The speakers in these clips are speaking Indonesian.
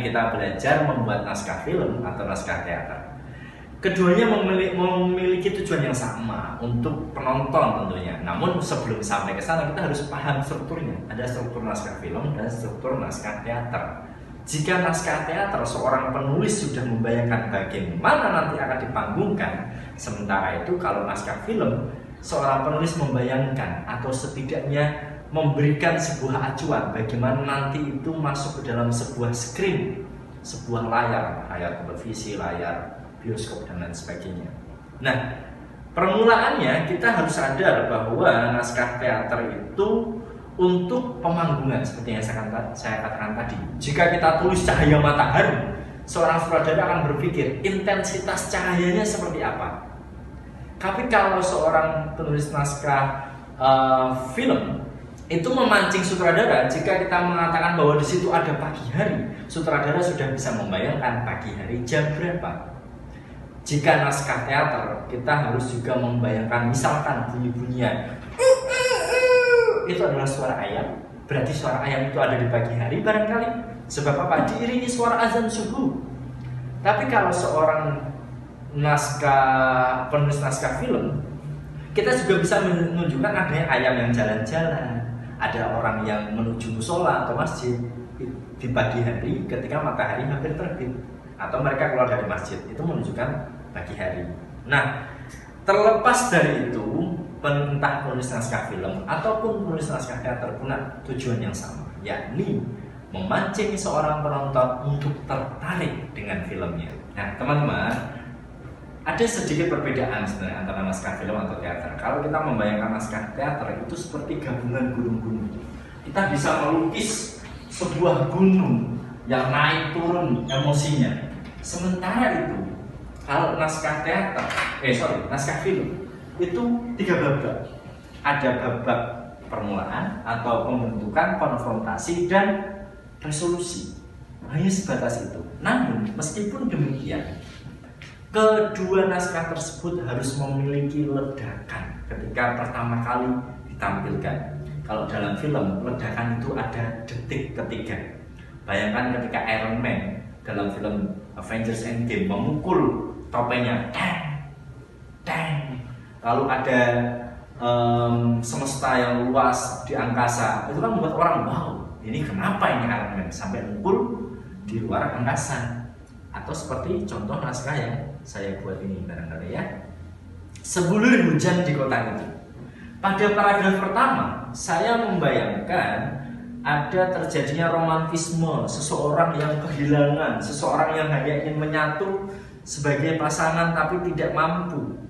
kita belajar membuat naskah film atau naskah teater. Keduanya memiliki tujuan yang sama untuk penonton tentunya. Namun sebelum sampai ke sana kita harus paham strukturnya. Ada struktur naskah film dan struktur naskah teater. Jika naskah teater seorang penulis sudah membayangkan bagaimana nanti akan dipanggungkan, sementara itu kalau naskah film seorang penulis membayangkan atau setidaknya memberikan sebuah acuan bagaimana nanti itu masuk ke dalam sebuah screen, sebuah layar televisi, layar bioskop dan lain sebagainya. Nah, permulaannya kita harus sadar bahwa naskah teater itu untuk pemanggungan seperti yang saya katakan tadi. Jika kita tulis cahaya matahari, seorang sutradara akan berpikir intensitas cahayanya seperti apa. Tapi kalau seorang penulis naskah film itu memancing sutradara, jika kita mengatakan bahwa di situ ada pagi hari, sutradara sudah bisa membayangkan pagi hari jam berapa. Jika naskah teater, kita harus juga membayangkan misalkan bunyi-bunyian itu adalah suara ayam, berarti suara ayam itu ada di pagi hari barangkali. Sebab apa? Diiringi suara azan subuh. Tapi kalau seorang penulis naskah film, kita juga bisa menunjukkan adanya ayam yang jalan-jalan, ada orang yang menuju musola atau masjid di pagi hari ketika matahari hampir terbit, atau mereka keluar dari masjid, itu menunjukkan pagi hari. Nah, terlepas dari itu, entah penulis naskah film ataupun penulis naskah teater punya tujuan yang sama, yakni memancing seorang penonton untuk tertarik dengan filmnya. Nah, teman-teman, ada sedikit perbedaan sebenarnya antara naskah film atau teater. Kalau kita membayangkan naskah teater itu seperti gabungan gunung-gunung. Kita bisa melukis sebuah gunung yang naik turun emosinya. Sementara itu, kalau naskah film itu 3 babak. Ada babak permulaan atau pembentukan, konfrontasi, dan resolusi. Hanya sebatas itu. Namun meskipun demikian, kedua naskah tersebut harus memiliki ledakan ketika pertama kali ditampilkan. Kalau dalam film, ledakan itu ada detik ketiga. Bayangkan ketika Iron Man dalam film Avengers Endgame memukul topengnya, teng. Lalu ada semesta yang luas di angkasa, itu kan membuat orang wow, ini kenapa ini Iron Man sampai mukul di luar angkasa. Atau seperti contoh naskah yang saya buat ini barangkali ya, Sebulir Hujan di Kota Itu. Pada paragraf pertama, saya membayangkan ada terjadinya romantisme, seseorang yang kehilangan, seseorang yang hanya ingin menyatu sebagai pasangan tapi tidak mampu.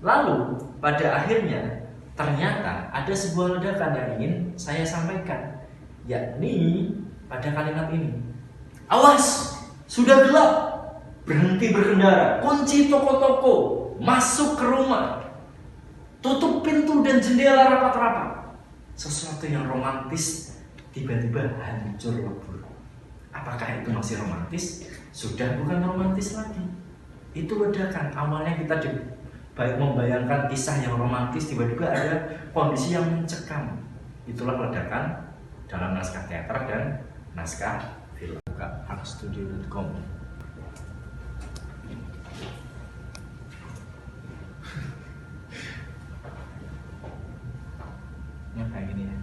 Lalu pada akhirnya ternyata ada sebuah ledakan yang ingin saya sampaikan, yakni pada kalimat ini. Awas, sudah gelap, berhenti berkendara, kunci toko-toko, masuk ke rumah, tutup pintu dan jendela rapat-rapat. Sesuatu yang romantis tiba-tiba hancur lebur. Apakah itu masih romantis? Sudah bukan romantis lagi. Itu ledakan. Awalnya kita baik membayangkan kisah yang romantis, tiba-tiba ada kondisi yang mencekam. Itulah ledakan dalam naskah teater dan naskah film. Buka artstudio.com. Nah, kayak gini ya.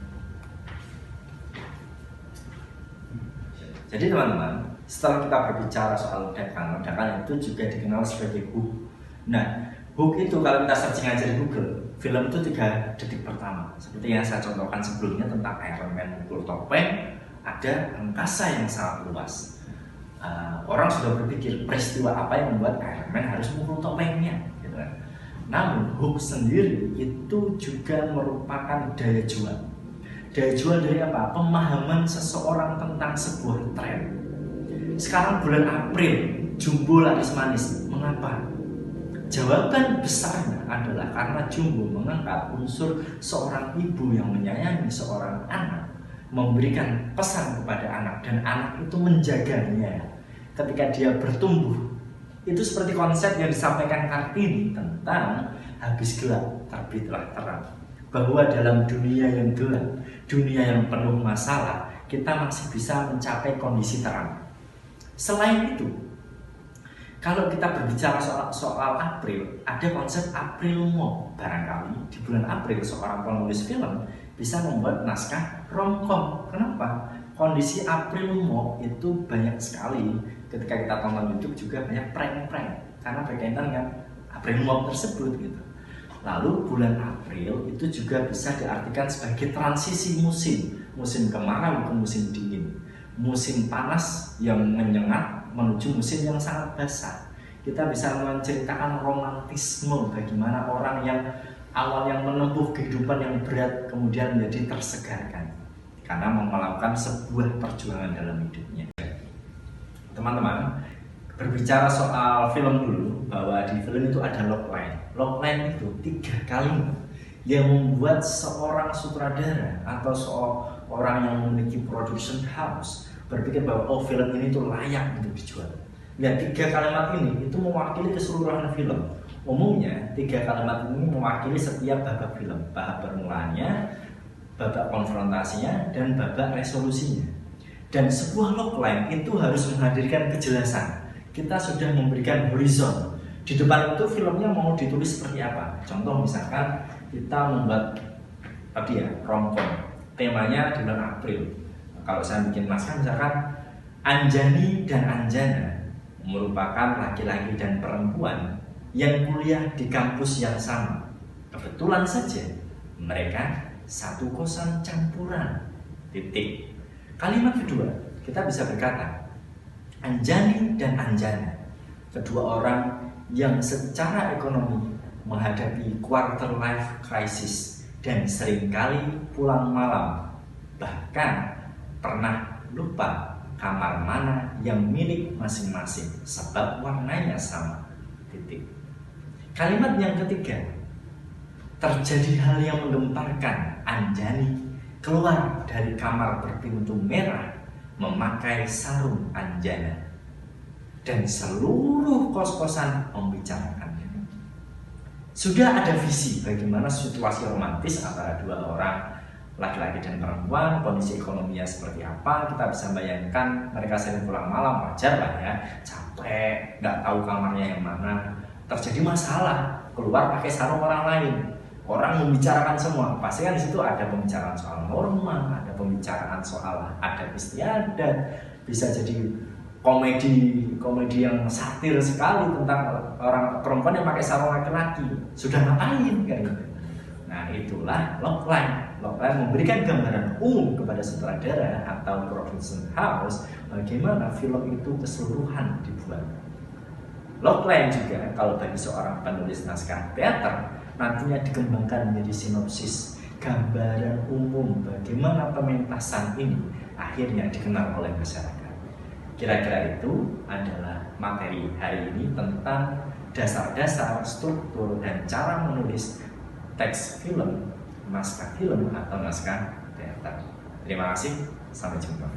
Jadi teman-teman, setelah kita berbicara soal ledakan itu juga dikenal sebagai hook. Nah, hook itu kalau kita searching aja di Google, film itu 3 detik pertama. Seperti yang saya contohkan sebelumnya tentang Iron Man mukul topeng, ada angkasa yang sangat luas. Orang sudah berpikir peristiwa apa yang membuat Iron Man harus mukul topengnya, gitu kan. Namun hook sendiri itu juga merupakan daya jual. Daya jual dari apa? Pemahaman seseorang tentang sebuah tren. Sekarang bulan April, Jumbo laris manis. Mengapa? Jawaban besarnya adalah karena Jumbo mengangkat unsur seorang ibu yang menyayangi seorang anak, memberikan pesan kepada anak, dan anak itu menjaganya ketika dia bertumbuh. Itu seperti konsep yang disampaikan Kartini tentang habis gelap, terbitlah terang. Bahwa dalam dunia yang gelap, dunia yang penuh masalah, kita masih bisa mencapai kondisi terang. Selain itu, kalau kita berbicara soal April, ada konsep April Mop. Barangkali di bulan April seorang penulis film bisa membuat naskah romcom. Kenapa? Kondisi April Mop itu banyak sekali. Ketika kita tonton YouTube juga banyak prank-prank karena berkaitan dengan April Mop tersebut gitu. Lalu bulan April itu juga bisa diartikan sebagai transisi musim kemarau ke musim dingin, musim panas yang menyengat menuju musim yang sangat basah. Kita bisa menceritakan romantisme, bagaimana orang yang awalnya menempuh kehidupan yang berat kemudian menjadi tersegarkan karena melakukan sebuah perjuangan dalam hidupnya. Teman-teman, berbicara soal film dulu, bahwa di film itu ada logline. Logline itu 3 kalimat yang membuat seorang sutradara atau seorang yang memiliki production house berpikir bahwa oh, film ini tuh layak untuk dijual. Nah, 3 kalimat ini itu mewakili keseluruhan film. Umumnya 3 kalimat ini mewakili setiap babak film, babak permulaannya, babak konfrontasinya, dan babak resolusinya. Dan sebuah logline itu harus menghadirkan kejelasan. Kita sudah memberikan horizon. Di depan itu filmnya mau ditulis seperti apa. Contoh misalkan kita membuat tadi ya, romcom. Temanya di bulan April. Kalau saya bikin naskah misalkan Anjani dan Anjana merupakan laki-laki dan perempuan yang kuliah di kampus yang sama. Kebetulan saja mereka satu kosan campuran. Titik. Kalimat kedua, kita bisa berkata Anjani dan Anjana, kedua orang yang secara ekonomi menghadapi quarter life crisis dan seringkali pulang malam, bahkan pernah lupa kamar mana yang milik masing-masing sebab warnanya sama. Titik. Kalimat yang ketiga, terjadi hal yang menggemparkan. Anjani keluar dari kamar berpintu merah memakai sarung Anjana dan seluruh kos-kosan membicarakannya. Sudah ada visi bagaimana situasi romantis antara 2 orang laki-laki dan perempuan, kondisi ekonominya seperti apa. Kita bisa bayangkan mereka sering pulang malam, wajar lah ya, capek, nggak tahu kamarnya yang mana, terjadi masalah, keluar pakai sarung orang lain, orang membicarakan semua. Pasti kan di situ ada pembicaraan soal norma, ada pembicaraan soal adat istiadat, bisa jadi komedi yang satir sekali tentang orang perempuan yang pakai sarung laki-laki, sudah ngapain kan gitu. Nah, itulah logline. Logline memberikan gambaran umum kepada sutradara atau production house bagaimana film itu keseluruhan dibuat. Logline juga kalau bagi seorang penulis naskah teater nantinya dikembangkan menjadi sinopsis, gambaran umum bagaimana pementasan ini akhirnya dikenal oleh masyarakat. Kira-kira itu adalah materi hari ini tentang dasar-dasar, struktur, dan cara menulis teks film, naskah film atau naskah teater. Terima kasih, sampai jumpa.